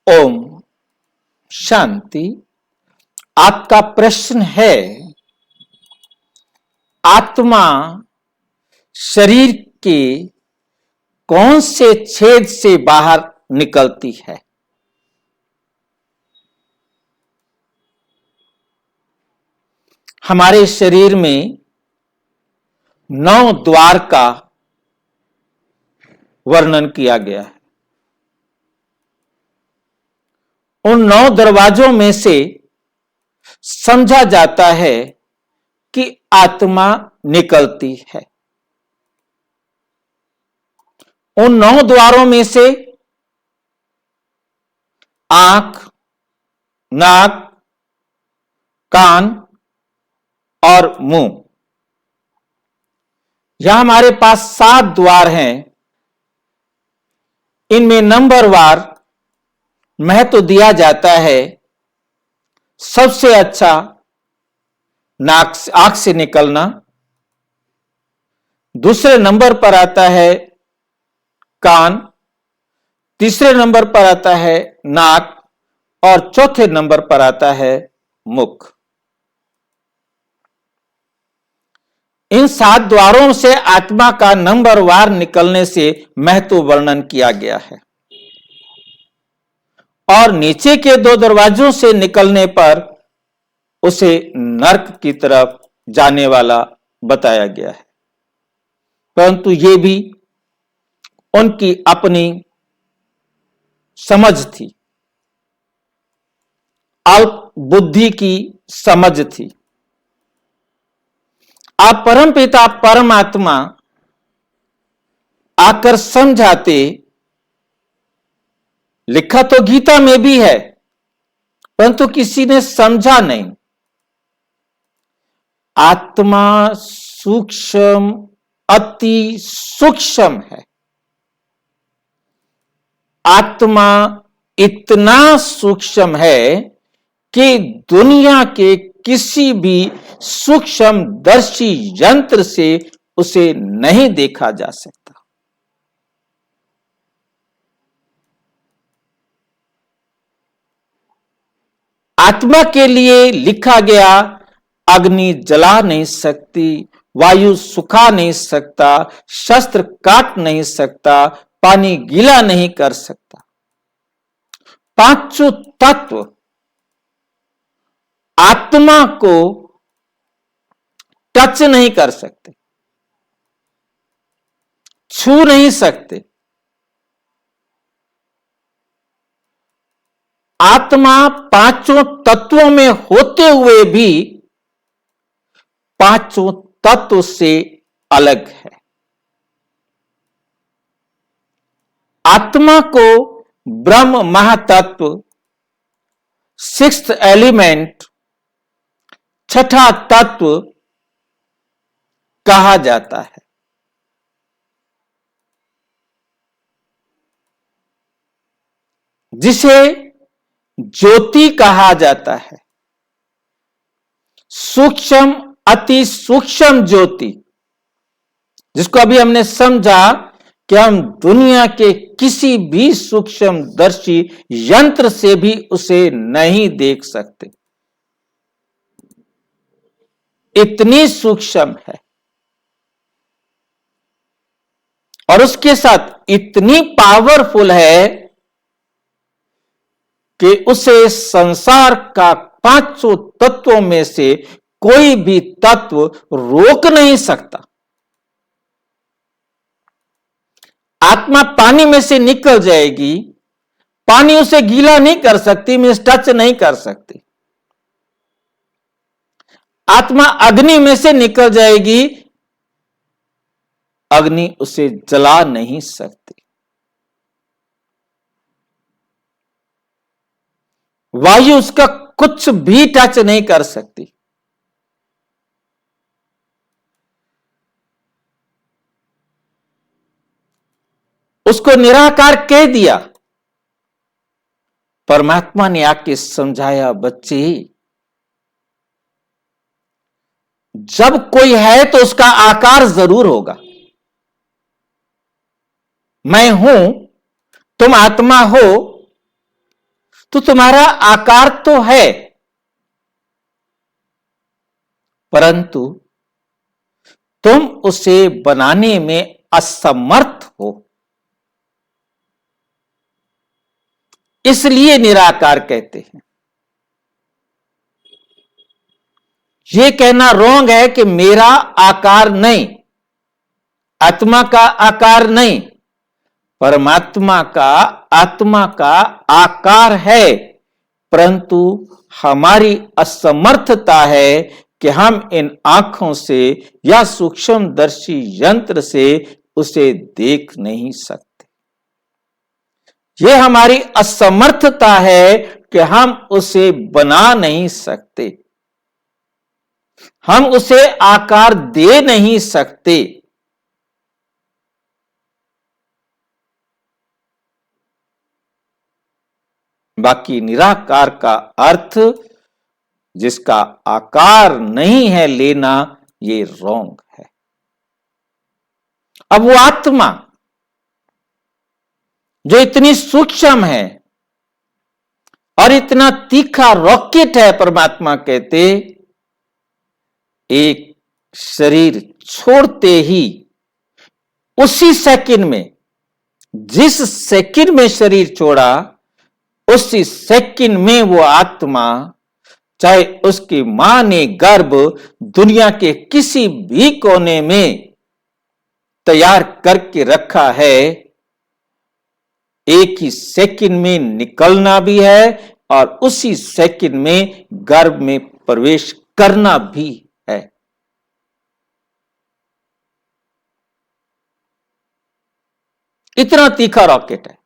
ओम शांति। आपका प्रश्न है, आत्मा शरीर के कौन से छेद से बाहर निकलती है? हमारे शरीर में 9 द्वार का वर्णन किया गया है। उन 9 दरवाजों में से समझा जाता है कि आत्मा निकलती है। उन 9 द्वारों में से आंख, नाक, कान और मुंह, यहां हमारे पास 7 द्वार हैं। इनमें नंबरवार महत्व दिया जाता है। सबसे अच्छा आंख से निकलना, दूसरे नंबर पर आता है कान, तीसरे नंबर पर आता है नाक और चौथे नंबर पर आता है मुख। इन 7 द्वारों से आत्मा का नंबरवार निकलने से महत्व वर्णन किया गया है और नीचे के 2 दरवाजों से निकलने पर उसे नरक की तरफ जाने वाला बताया गया है। परंतु ये भी उनकी अपनी समझ थी, अल्प बुद्धि की समझ थी। आप परमपिता परमात्मा आकर समझाते, लिखा तो गीता में भी है, परंतु किसी ने समझा नहीं। आत्मा सूक्ष्म, अति सूक्ष्म है। आत्मा इतना सूक्ष्म है कि दुनिया के किसी भी सूक्ष्मदर्शी यंत्र से उसे नहीं देखा जा सकता। आत्मा के लिए लिखा गया, अग्नि जला नहीं सकती, वायु सुखा नहीं सकता, शस्त्र काट नहीं सकता, पानी गीला नहीं कर सकता। 5 तत्व आत्मा को टच नहीं कर सकते, छू नहीं सकते। आत्मा 5 तत्वों में होते हुए भी 5 तत्व से अलग है। आत्मा को ब्रह्म महातत्व, 6th एलिमेंट, 6ठा तत्व कहा जाता है। जिसे ज्योति कहा जाता है। सूक्ष्म, अति सूक्ष्म ज्योति, जिसको अभी हमने समझा कि हम दुनिया के किसी भी सूक्ष्मदर्शी यंत्र से भी उसे नहीं देख सकते, इतनी सूक्ष्म है। और उसके साथ इतनी पावरफुल है कि उसे संसार का 5 तत्वों में से कोई भी तत्व रोक नहीं सकता। आत्मा पानी में से निकल जाएगी, पानी उसे गीला नहीं कर सकती, मींस टच नहीं कर सकती। आत्मा अग्नि में से निकल जाएगी, अग्नि उसे जला नहीं सकती। वायु उसका कुछ भी टच नहीं कर सकती। उसको निराकार कह दिया। परमात्मा ने आके समझाया, बच्चे जब कोई है तो उसका आकार जरूर होगा। मैं हूं, तुम आत्मा हो, तो तुम्हारा आकार तो है, परंतु तुम उसे बनाने में असमर्थ हो, इसलिए निराकार कहते हैं। यह कहना रॉन्ग है कि मेरा आकार नहीं, आत्मा का आकार नहीं, परमात्मा का आत्मा का आकार है, परंतु हमारी असमर्थता है कि हम इन आंखों से या सूक्ष्मदर्शी यंत्र से उसे देख नहीं सकते। यह हमारी असमर्थता है कि हम उसे बना नहीं सकते, हम उसे आकार दे नहीं सकते। बाकी निराकार का अर्थ जिसका आकार नहीं है लेना, ये रॉन्ग है। अब वो आत्मा जो इतनी सूक्ष्म है और इतना तीखा रॉकेट है, परमात्मा कहते एक शरीर छोड़ते ही उसी सेकंड में, जिस सेकंड में शरीर छोड़ा उसी सेकंड में वो आत्मा, चाहे उसकी मां ने गर्भ दुनिया के किसी भी कोने में तैयार करके रखा है, एक ही सेकंड में निकलना भी है और उसी सेकंड में गर्भ में प्रवेश करना भी है। इतना तीखा रॉकेट है।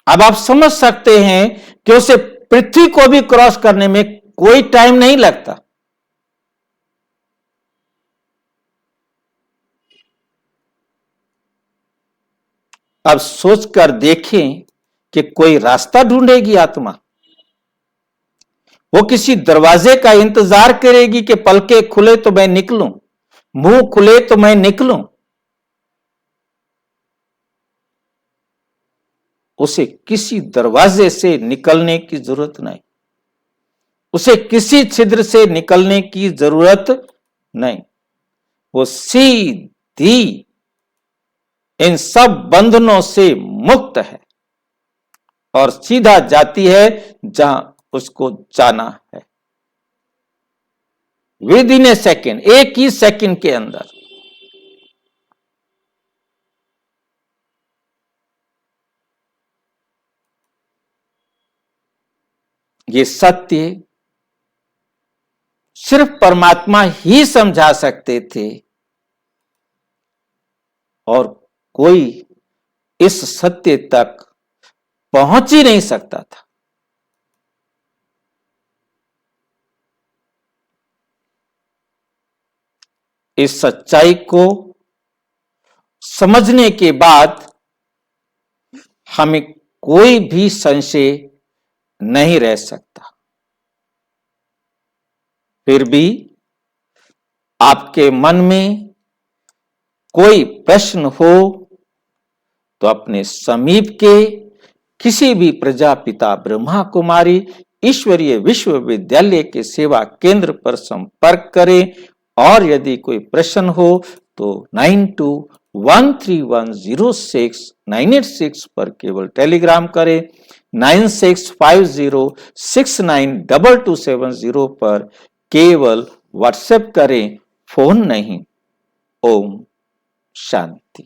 अब आप समझ सकते हैं कि उसे पृथ्वी को भी क्रॉस करने में कोई टाइम नहीं लगता। अब सोचकर देखें कि कोई रास्ता ढूंढेगी आत्मा, वो किसी दरवाजे का इंतजार करेगी कि पलके खुले तो मैं निकलूं, मुंह खुले तो मैं निकलूं। उसे किसी दरवाजे से निकलने की जरूरत नहीं, उसे किसी छिद्र से निकलने की जरूरत नहीं। वो सीधी इन सब बंधनों से मुक्त है और सीधा जाती है जहां उसको जाना है। विद इन ए सेकेंड, एक ही सेकेंड के अंदर। ये सत्य सिर्फ परमात्मा ही समझा सकते थे और कोई इस सत्य तक पहुंच ही नहीं सकता था। इस सच्चाई को समझने के बाद हमें कोई भी संशय नहीं रह सकता। फिर भी आपके मन में कोई प्रश्न हो तो अपने समीप के किसी भी प्रजापिता ब्रह्मा कुमारी ईश्वरीय विश्वविद्यालय के सेवा केंद्र पर संपर्क करें और यदि कोई प्रश्न हो तो 9213106986 पर केवल टेलीग्राम करें, 9650692270 पर केवल व्हाट्सएप करें, फोन नहीं। ओम शांति।